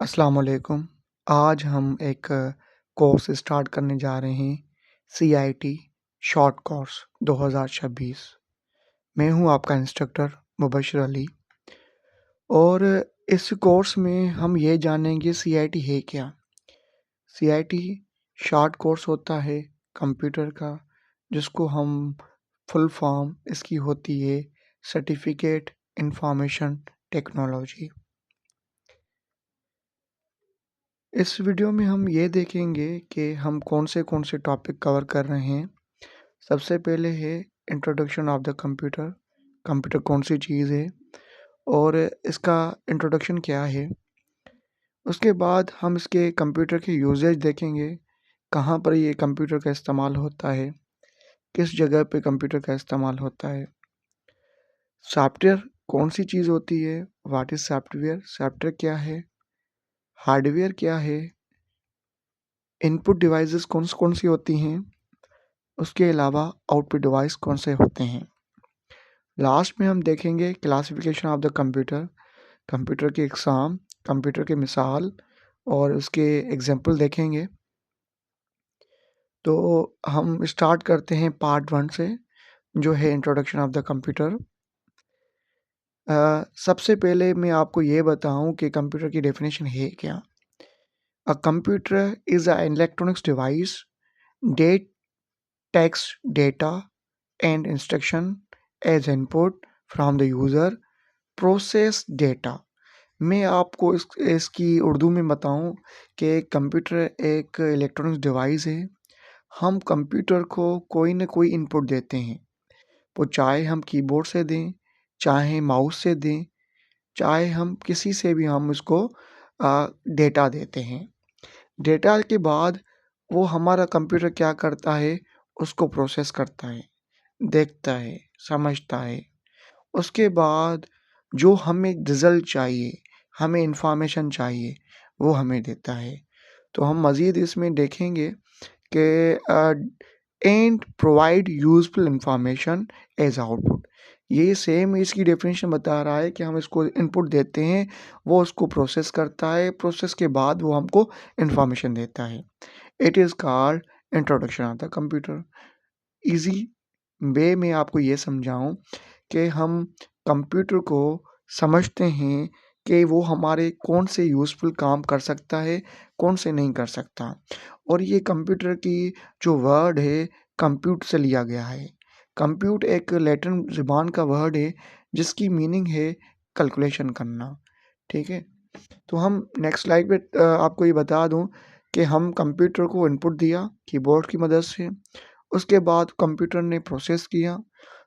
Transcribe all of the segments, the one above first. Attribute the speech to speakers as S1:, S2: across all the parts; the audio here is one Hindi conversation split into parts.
S1: अस्सलाम वालेकुम। आज हम एक कोर्स स्टार्ट करने जा रहे हैं, सीआईटी शॉर्ट कोर्स 2026। मैं हूं आपका इंस्ट्रक्टर मुबशर अली और इस कोर्स में हम ये जानेंगे सीआईटी है क्या। सीआईटी शॉर्ट कोर्स होता है कंप्यूटर का, जिसको हम फुल फॉर्म इसकी होती है सर्टिफिकेट इंफॉर्मेशन टेक्नोलॉजी। इस वीडियो में हम ये देखेंगे कि हम कौन से टॉपिक कवर कर रहे हैं। सबसे पहले है introduction of the computer. Computer कौन सी चीज़ है और इसका इंट्रोडक्शन क्या है। उसके बाद हम इसके कंप्यूटर के यूजेज देखेंगे, कहाँ पर ये कंप्यूटर का इस्तेमाल होता है, किस जगह पे कंप्यूटर का इस्तेमाल होता है। सॉफ्टवेयर कौन सी चीज़ होती है, व्हाट इज़ सॉफ्टवेयर, सॉफ्टवेयर क्या है, हार्डवेयर क्या है, इनपुट डिवाइसेस कौन सी होती हैं, उसके अलावा आउटपुट डिवाइस कौन से होते हैं। लास्ट में हम देखेंगे classification of the computer, computer की एग्ज़ाम, कंप्यूटर की मिसाल और उसके एग्जाम्पल देखेंगे। तो हम स्टार्ट करते हैं पार्ट 1 से, जो है इंट्रोडक्शन ऑफ द कंप्यूटर। सबसे पहले मैं आपको ये बताऊं कि कंप्यूटर की डेफिनेशन है क्या। A computer is a electronics device that takes data and instruction as input from the user, process data। मैं आपको इसकी उर्दू में बताऊं कि कंप्यूटर एक इलेक्ट्रॉनिक्स डिवाइस है। हम कंप्यूटर को कोई ना कोई इनपुट देते हैं, वो चाहे हम कीबोर्ड से दें, चाहे माउस से दें, चाहे हम किसी से भी हम उसको डेटा देते हैं। डेटा के बाद वो हमारा कंप्यूटर क्या करता है, उसको प्रोसेस करता है, देखता है, समझता है। उसके बाद जो हमें रिज़ल्ट चाहिए, हमें इन्फॉर्मेशन चाहिए, वो हमें देता है। तो हम मज़ीद इसमें देखेंगे कि and provide useful information as output. ये सेम इसकी डेफिनेशन बता रहा है कि हम इसको इनपुट देते हैं, वो उसको प्रोसेस करता है, प्रोसेस के बाद वो हमको इन्फॉर्मेशन देता है। It is called introduction of the computer. Easy way में आपको ये समझाऊँ कि हम कंप्यूटर को समझते हैं कि वो हमारे कौन से यूज़फुल काम कर सकता है, कौन से नहीं कर सकता। और ये कंप्यूटर की जो वर्ड है, कंप्यूट से लिया गया है। कंप्यूट एक लैटिन ज़ुबान का वर्ड है, जिसकी मीनिंग है कैलकुलेशन करना, ठीक है? तो हम नेक्स्ट स्लाइड पे आपको ये बता दूँ कि हम कंप्यूटर को इनपुट दिया कीबोर्ड की मदद से, उसके बाद कंप्यूटर ने प्रोसेस किया,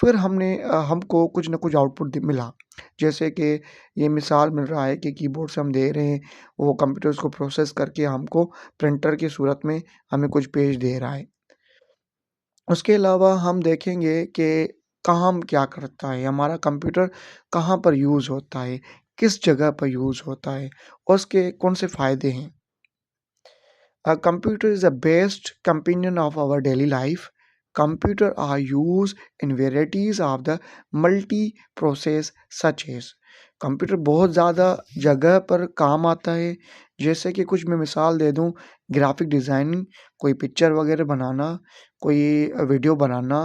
S1: फिर हमको कुछ न कुछ आउटपुट मिला। जैसे कि ये मिसाल मिल रहा है कि कीबोर्ड से हम दे रहे हैं, वो कंप्यूटर उसको प्रोसेस करके हमको प्रिंटर की सूरत में हमें कुछ पेज दे रहा है। उसके अलावा हम देखेंगे कि काम क्या करता है, हमारा कंप्यूटर कहाँ पर यूज़ होता है, किस जगह पर यूज़ होता है और उसके कौन से फ़ायदे हैं। A computer is the best companion of our daily life. Computer are used in varieties of the multi-process such as। Computer बहुत ज़्यादा जगह पर काम आता है। जैसे कि कुछ मैं मिसाल दे दूँ, ग्राफिक डिज़ाइनिंग, कोई पिक्चर वगैरह बनाना, कोई वीडियो बनाना।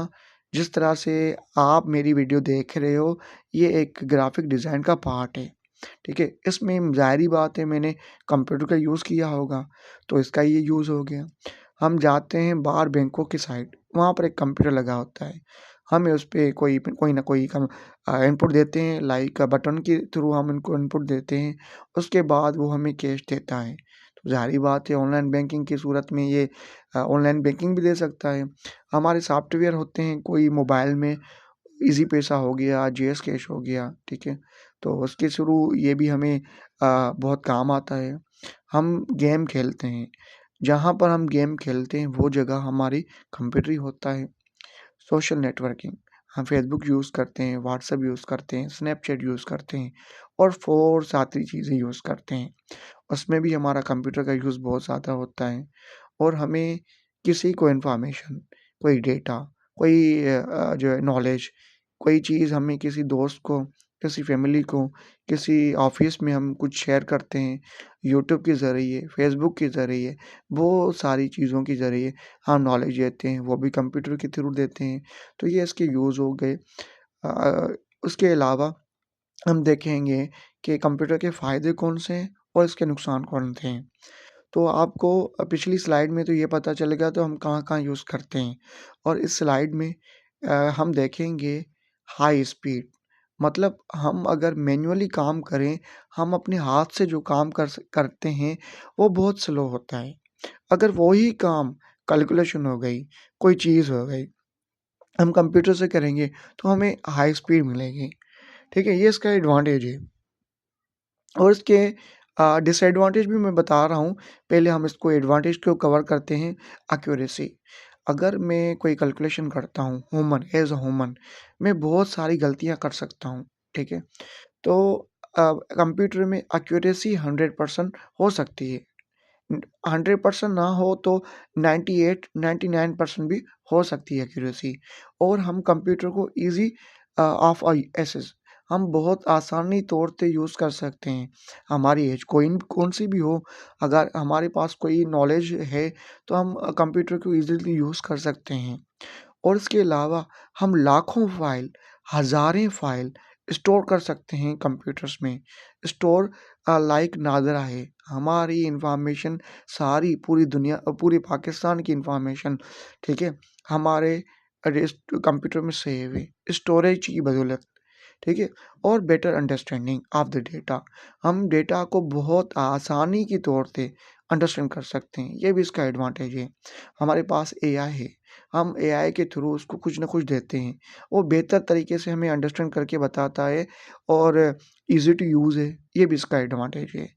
S1: जिस तरह से आप मेरी वीडियो देख रहे हो, ये एक ग्राफिक डिज़ाइन का पार्ट है। ठीक है? इसमें ज़ाहिर-सी बात है मैंने कंप्यूटर का यूज़ किया होगा, तो इसका ये यूज़ हो गया। हम जाते हैं बाहर बैंकों की साइड, वहाँ पर एक कंप्यूटर लगा होता है। हमें उस पे कोई ना कोई इनपुट देते हैं, लाइक बटन के थ्रू हम इनको इनपुट देते हैं, उसके बाद वो हमें कैश देता है। तो ज़ाहिर-सी बात है ऑनलाइन बैंकिंग की सूरत में ये ऑनलाइन बैंकिंग भी दे सकता है। हमारे सॉफ्टवेयर होते हैं कोई मोबाइल में, ईज़ी पैसा हो गया, जेएस कैश हो गया, ठीक है? तो उसके थ्रू ये भी हमें बहुत काम आता है। हम गेम खेलते हैं, जहाँ पर हम गेम खेलते हैं वो जगह हमारी कंप्यूटर ही होता है। सोशल नेटवर्किंग, हम फेसबुक यूज़ करते हैं, व्हाट्सएप यूज़ करते हैं, स्नैपचैट यूज़ करते हैं और 4 सारी चीज़ें यूज़ करते हैं। उसमें भी हमारा कंप्यूटर का यूज़ बहुत ज़्यादा होता है और हमें किसी को इन्फॉर्मेशन, कोई डेटा, कोई जो है नॉलेज, कोई चीज़ हमें किसी दोस्त को किसी फैमिली को, किसी ऑफ़िस में हम कुछ शेयर करते हैं, यूट्यूब के ज़रिए, फ़ेसबुक के ज़रिए, बहुत सारी चीज़ों के ज़रिए हम नॉलेज देते हैं, वो भी कंप्यूटर के थ्रू देते हैं। तो ये इसके यूज़ हो गए। उसके अलावा हम देखेंगे कि कंप्यूटर के फ़ायदे कौन से हैं और इसके नुकसान कौन से हैं। तो आपको पिछली स्लाइड में तो ये पता चलेगा तो हम कहाँ-कहाँ यूज़ करते हैं और इस स्लाइड में हम देखेंगे हाई स्पीड मतलब हम अगर मैन्युअली काम करें, हम अपने हाथ से जो काम करते हैं, वो बहुत स्लो होता है। अगर वही काम कैलकुलेशन हो गई, कोई चीज़ हो गई, हम कंप्यूटर से करेंगे तो हमें हाई स्पीड मिलेगी, ठीक है? ये इसका एडवांटेज है। और इसके डिसएडवांटेज भी मैं बता रहा हूँ। पहले हम इसको एडवांटेज को कवर करते हैं, एक्यूरेसी। अगर मैं कोई कैलकुलेशन करता हूँ ह्यूमन ऐज़ अ ह्यूमन, मैं बहुत सारी गलतियाँ कर सकता हूँ, ठीक है? तो कंप्यूटर में एक्यूरेसी 100% हो सकती है। 100% ना हो तो 98, 99% भी हो सकती है एक्यूरेसी और हम कंप्यूटर को ईज़ी ऑफ एक्सेस हम बहुत आसानी तौर पे यूज़ कर सकते हैं। हमारी एज कौन-सी भी हो, अगर हमारे पास कोई नॉलेज है, तो हम कंप्यूटर को ईज़िली यूज़ कर सकते हैं। और इसके अलावा हम लाखों फ़ाइल, हज़ारें फ़ाइल स्टोर कर सकते हैं कंप्यूटर्स में। स्टोर लाइक नादरा है। हमारी इन्फॉर्मेशन सारी पूरी दुनिया पूरे पाकिस्तान की इन्फॉर्मेशन, ठीक है? हमारे कंप्यूटर में सेव है, स्टोरेज की बदौलत, ठीक है? और better understanding of the data. हम डेटा को बहुत आसानी के तौर पे अंडरस्टैंड कर सकते हैं, ये भी इसका एडवांटेज है। हमारे पास एआई है, हम एआई के थ्रू उसको कुछ न कुछ देते हैं, वो बेहतर तरीके से हमें अंडरस्टैंड करके बताता है और ईज़ी टू यूज़ है, ये भी इसका एडवांटेज है।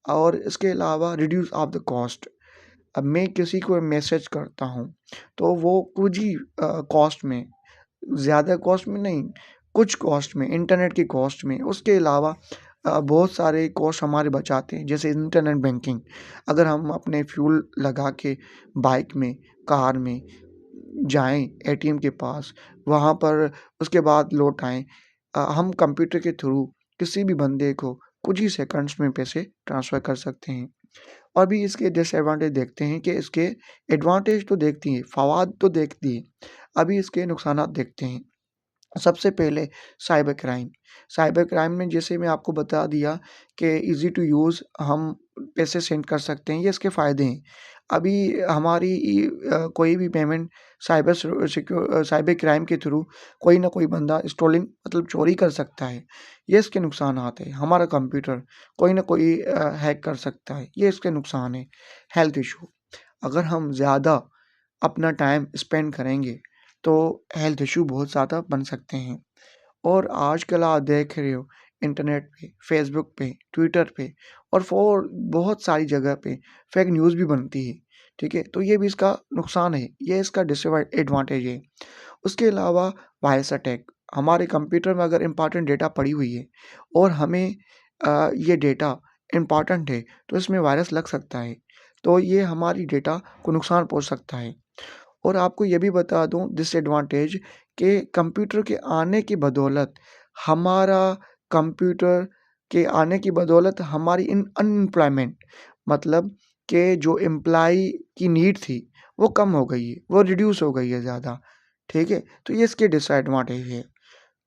S1: और इसके अलावा रिड्यूस ऑफ द कॉस्ट। अब मैं किसी को मैसेज करता हूँ, तो वो कुछ ही कॉस्ट में, ज़्यादा कॉस्ट में नहीं, कुछ कॉस्ट में, इंटरनेट की कॉस्ट में, उसके अलावा बहुत सारे कॉस्ट हमारे बचाते हैं, जैसे इंटरनेट बैंकिंग। अगर हम अपने फ्यूल लगा के बाइक में, कार में जाएँ एटीएम के पास, वहाँ पर उसके बाद लौट आएँ, हम कंप्यूटर के थ्रू किसी भी बंदे को कुछ ही सेकंड्स में पैसे ट्रांसफ़र कर सकते हैं। अभी इसके डिसएडवांटेज देखते हैं कि इसके एडवांटेज तो देखती हैं, फ़वाद तो देखती है। अभी इसके नुकसानात देखते हैं। सबसे पहले साइबर क्राइम। साइबर क्राइम में जैसे मैं आपको बता दिया कि ईज़ी टू यूज़ हम पैसे सेंड कर सकते हैं, ये इसके फ़ायदे हैं। अभी हमारी कोई भी पेमेंट साइबर क्राइम के थ्रू कोई ना कोई बंदा स्टोलिंग मतलब चोरी कर सकता है, ये इसके नुकसानात हैं। हमारा कंप्यूटर कोई ना कोई हैक कर सकता है, ये इसके नुकसान हैं। हेल्थ इश्यू, अगर हम ज़्यादा अपना टाइम स्पेंड करेंगे, तो हेल्थ इश्यू बहुत ज़्यादा बन सकते हैं। और आजकल आप देख रहे हो इंटरनेट पे, फ़ेसबुक पे, ट्विटर पे और बहुत सारी जगह पे फ़ेक न्यूज़ भी बनती है, ठीक है? तो ये भी इसका नुकसान है, ये इसका एडवांटेज है। उसके अलावा वायरस अटैक, हमारे कंप्यूटर में अगर इम्पोर्टेंट डेटा पड़ी हुई है और हमें ये डेटा इम्पोर्टेंट है, तो इसमें वायरस लग सकता है, तो ये हमारी डेटा को नुकसान पहुँच सकता है। और आपको ये भी बता दूँ डिसएडवांटेज कि कंप्यूटर के आने की बदौलत हमारा कंप्यूटर के आने की बदौलत हमारी इन अनएम्प्लॉयमेंट मतलब कि जो एम्प्लॉयी की नीड थी, वो कम हो गई है, वो रिड्यूस हो गई है ज़्यादा, ठीक है? तो ये इसके डिसएडवांटेज है।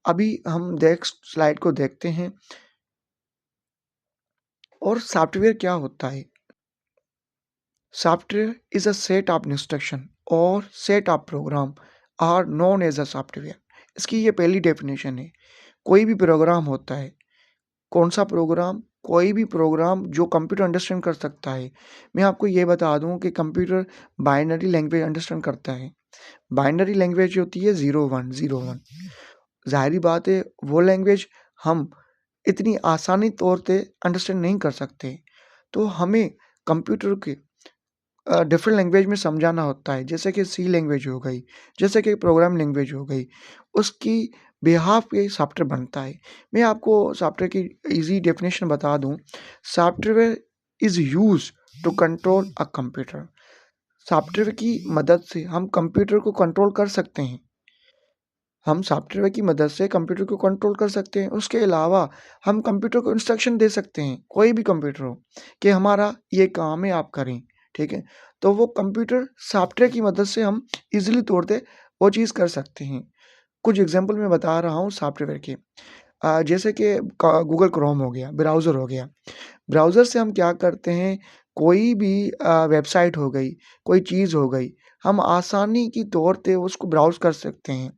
S1: अभी हम नेक्स्ट स्लाइड को देखते हैं और सॉफ्टवेयर क्या होता है? Software is a set of instruction or set of program are known as a software। इसकी ये पहली डेफिनेशन है। कोई भी प्रोग्राम होता है, कौन-सा प्रोग्राम? कोई भी प्रोग्राम जो कंप्यूटर अंडरस्टैंड कर सकता है। मैं आपको ये बता दूँ कि कंप्यूटर बाइनरी लैंग्वेज अंडरस्टैंड करता है। बाइनरी लैंग्वेज होती है 0-1 0-1। ज़ाहिर-सी बात है वो लैंग्वेज हम इतनी आसानी तौर पे अंडरस्टैंड नहीं कर सकते। तो हमें कंप्यूटर के डिफरेंट लैंग्वेज में समझाना होता है, जैसे कि सी लैंग्वेज हो गई, जैसे कि प्रोग्राम लैंग्वेज हो गई, उसकी बिहाफ़ पे सॉफ्टवेयर बनता है। मैं आपको सॉफ्टवेयर की ईज़ी डेफिनेशन बता दूँ, software is used to control a computer. Software की मदद से हम कंप्यूटर को कंट्रोल कर सकते हैं। हम सॉफ्टवेयर की मदद से कंप्यूटर को कंट्रोल कर सकते हैं। उसके अलावा हम कंप्यूटर को इंस्ट्रक्शन दे सकते हैं, कोई भी कंप्यूटर हो, कि हमारा ये काम है आप करें, ठीक है? तो वो कंप्यूटर सॉफ्टवेयर की मदद से हम ईज़िली तौर पे वो चीज़ कर सकते हैं। कुछ एग्ज़ाम्पल मैं बता रहा हूँ सॉफ्टवेयर के। जैसे कि क गूगल क्रोम हो गया, ब्राउज़र हो गया। ब्राउज़र से हम क्या करते हैं, कोई भी वेबसाइट हो गई, कोई चीज़ हो गई, हम आसानी की तौर पे उसको ब्राउज़ कर सकते हैं।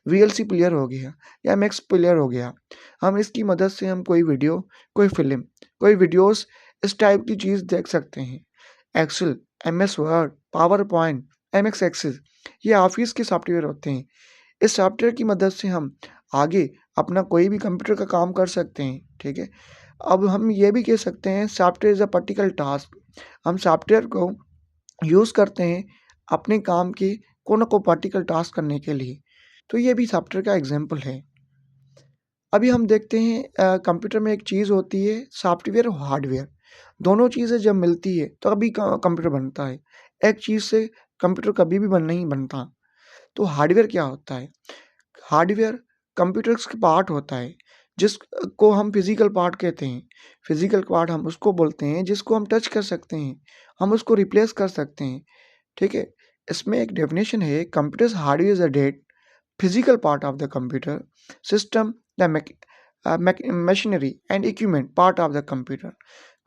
S1: वीएलसी प्लेयर हो गया या एमएक्स प्लेयर हो गया, हम इसकी मदद से हम कोई वीडियो, कोई फ़िल्म, कोई वीडियोज़ इस टाइप की चीज़ देख सकते हैं। Excel, MS Word, PowerPoint, MS Access ये ऑफ़िस के सॉफ्टवेयर होते हैं। इस सॉफ्टवेयर की मदद से हम आगे अपना कोई भी कंप्यूटर का काम कर सकते हैं, ठीक है? अब हम ये भी कह सकते हैं software is a particular task. हम सॉफ्टवेयर को यूज़ करते हैं अपने काम की को ना को पर्टिकुलर टास्क करने के लिए। तो ये भी सॉफ्टवेयर का एग्ज़ाम्पल है। अभी हम देखते हैं कंप्यूटर में एक चीज़ होती है सॉफ्टवेयर और हार्डवेयर। दोनों चीज़ें जब मिलती है तभी कंप्यूटर बनता है। एक चीज़ से कंप्यूटर कभी भी नहीं बनता। तो हार्डवेयर क्या होता है? हार्डवेयर कंप्यूटर्स का पार्ट होता है जिसको हम फिजिकल पार्ट कहते हैं। फिजिकल पार्ट हम उसको बोलते हैं जिसको हम टच कर सकते हैं, हम उसको रिप्लेस कर सकते हैं, ठीक है? इसमें एक डेफिनेशन है computers hardware is a that physical part of the computer system the machinery and equipment part of the computer.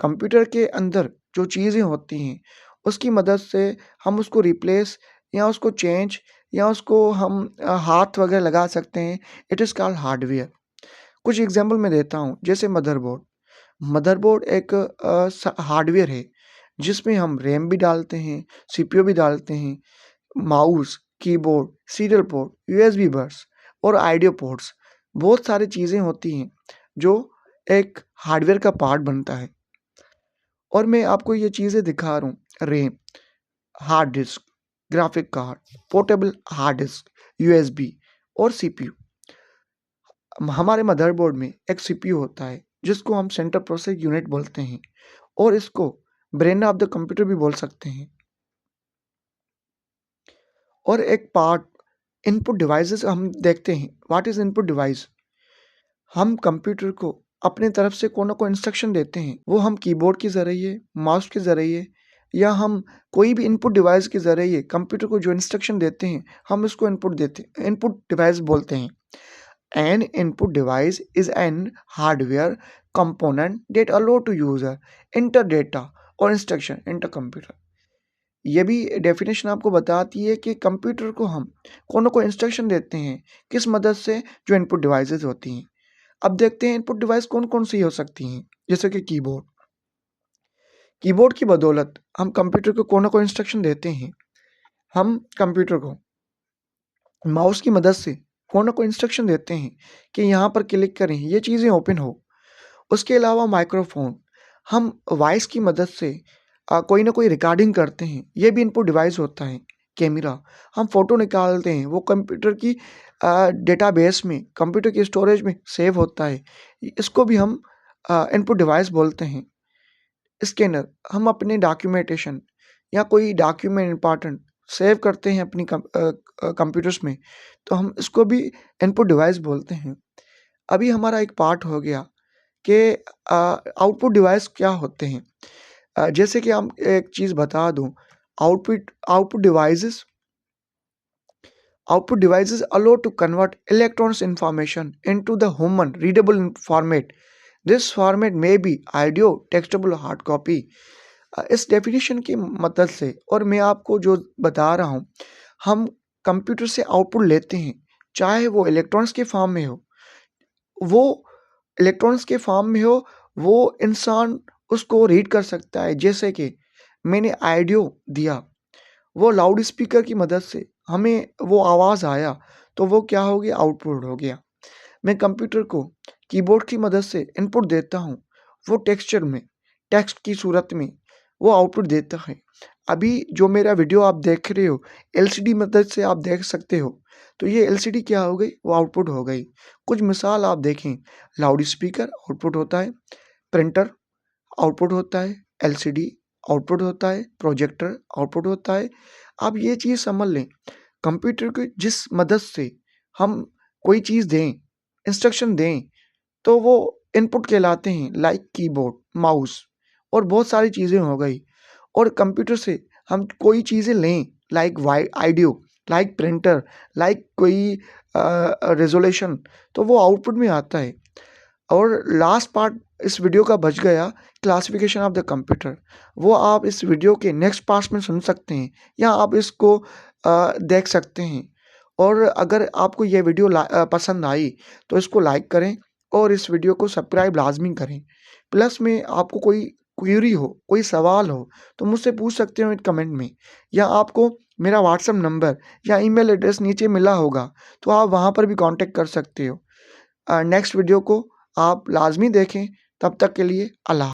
S1: Computer के अंदर जो चीज़ें होती हैं उसकी मदद से हम उसको रिप्लेस या उसको चेंज या उसको हम हाथ वगैरह लगा सकते हैं। It is called hardware. कुछ एग्जांपल मैं देता हूँ जैसे मदरबोर्ड। मदरबोर्ड एक हार्डवेयर है जिसमें हम रैम भी डालते हैं, सीपीयू भी डालते हैं, mouse, keyboard, serial port, USB बस और आइडियो पोर्ट्स बहुत सारी चीज़ें होती हैं जो एक हार्डवेयर का पार्ट बनता है। और मैं आपको ये चीज़ें दिखा रहा हूँ, RAM, hard disk, graphic card, portable hard disk, USB और सीपीयू। हमारे मदरबोर्ड में एक सीपीयू होता है जिसको हम सेंट्रल प्रोसेस यूनिट बोलते हैं और इसको ब्रेन ऑफ द कंप्यूटर भी बोल सकते हैं। और एक पार्ट इनपुट डिवाइसेस हम देखते हैं। What is input device? हम कंप्यूटर को अपने तरफ से कोई ना कोई इंस्ट्रक्शन देते हैं। वो हम कीबोर्ड के ज़रिए, माउस के ज़रिए या हम कोई भी इनपुट डिवाइस के ज़रिए कंप्यूटर को जो इंस्ट्रक्शन देते हैं, हम उसको इनपुट डिवाइस बोलते हैं। An input device is an hardware component that allow to user enter data or instruction into computer। ये भी डेफिनेशन आपको बताती है कि कंप्यूटर को हम कोई ना कोई इंस्ट्रक्शन देते हैं, किस मदद से? जो इनपुट डिवाइसेस होती हैं। अब देखते हैं इनपुट डिवाइस कौन-कौन सी हो सकती हैं, जैसे कि कीबोर्ड। कीबोर्ड की बदौलत हम कंप्यूटर को कोई ना कोई इंस्ट्रक्शन देते हैं। हम कंप्यूटर को माउस की मदद से कोई ना कोई इंस्ट्रक्शन देते हैं कि यहाँ पर क्लिक करें, ये चीज़ें ओपन हो। उसके अलावा माइक्रोफ़ोन, हम वॉइस की मदद से कोई ना कोई रिकॉर्डिंग करते हैं, ये भी इनपुट डिवाइस होता है। कैमरा, हम फ़ोटो निकालते हैं, वो कंप्यूटर की डेटाबेस में, कंप्यूटर की स्टोरेज में सेव होता है। इसको भी हम इनपुट डिवाइस बोलते हैं। स्कैनर, हम अपने डॉक्यूमेंटेशन या कोई डॉक्यूमेंट इम्पोर्टेंट सेव करते हैं अपनी कंप्यूटर्स में, तो हम इसको भी इनपुट डिवाइस बोलते हैं। अभी हमारा एक पार्ट हो गया कि आउटपुट डिवाइस क्या होते हैं। जैसे कि हम एक चीज़ बता दूँ, output output devices output devices allow to convert electronics information into the human readable format. This format may be audio, textable, hard copy. इस डेफिनेशन की मदद से और मैं आपको जो बता रहा हूँ, हम कंप्यूटर से आउटपुट लेते हैं, चाहे वो इलेक्ट्रॉनिक्स के फॉर्म में हो, वो इलेक्ट्रॉनिक्स के फॉर्म में हो, वो इंसान उसको रीड कर सकता है। जैसे कि मैंने ऑडियो दिया, वो लाउड स्पीकर की मदद से हमें वो आवाज़ आया, तो वो क्या हो गया? आउटपुट हो गया। मैं कंप्यूटर को कीबोर्ड की मदद से इनपुट देता हूँ, वो टेक्सचर में, टेक्स्ट की सूरत में वो आउटपुट देता है। अभी जो मेरा वीडियो आप देख रहे हो, एलसीडी मदद से आप देख सकते हो, तो ये एलसीडी क्या हो गई? वो आउटपुट हो गई। कुछ मिसाल आप देखें, लाउड स्पीकर आउटपुट होता है, प्रिंटर आउटपुट होता है, एलसीडी आउटपुट होता है, प्रोजेक्टर आउटपुट होता है। आप ये चीज़ समझ लें, कंप्यूटर की जिस मदद से हम कोई चीज़ दें, इंस्ट्रक्शन दें, तो वो इनपुट कहलाते हैं, लाइक कीबोर्ड, माउस और बहुत सारी चीज़ें हो गई। और कंप्यूटर से हम कोई चीज़ें लें, like audio, like printer, like कोई रेज़ोल्यूशन, तो वो आउटपुट में आता है। और लास्ट पार्ट इस वीडियो का बच गया, क्लासिफिकेशन ऑफ द कंप्यूटर, वो आप इस वीडियो के नेक्स्ट पार्ट में सुन सकते हैं या आप इसको देख सकते हैं। और अगर आपको ये वीडियो पसंद आई तो इसको लाइक करें और इस वीडियो को सब्सक्राइब लाजमी करें। प्लस में आपको कोई क्वेरी हो, कोई सवाल हो, तो मुझसे पूछ सकते हो कमेंट में, या आपको मेरा व्हाट्सएप नंबर या ईमेल एड्रेस नीचे मिला होगा, तो आप वहाँ पर भी कांटेक्ट कर सकते हो। नेक्स्ट वीडियो को आप लाज़मी देखें। तब तक के लिए अल्लाह।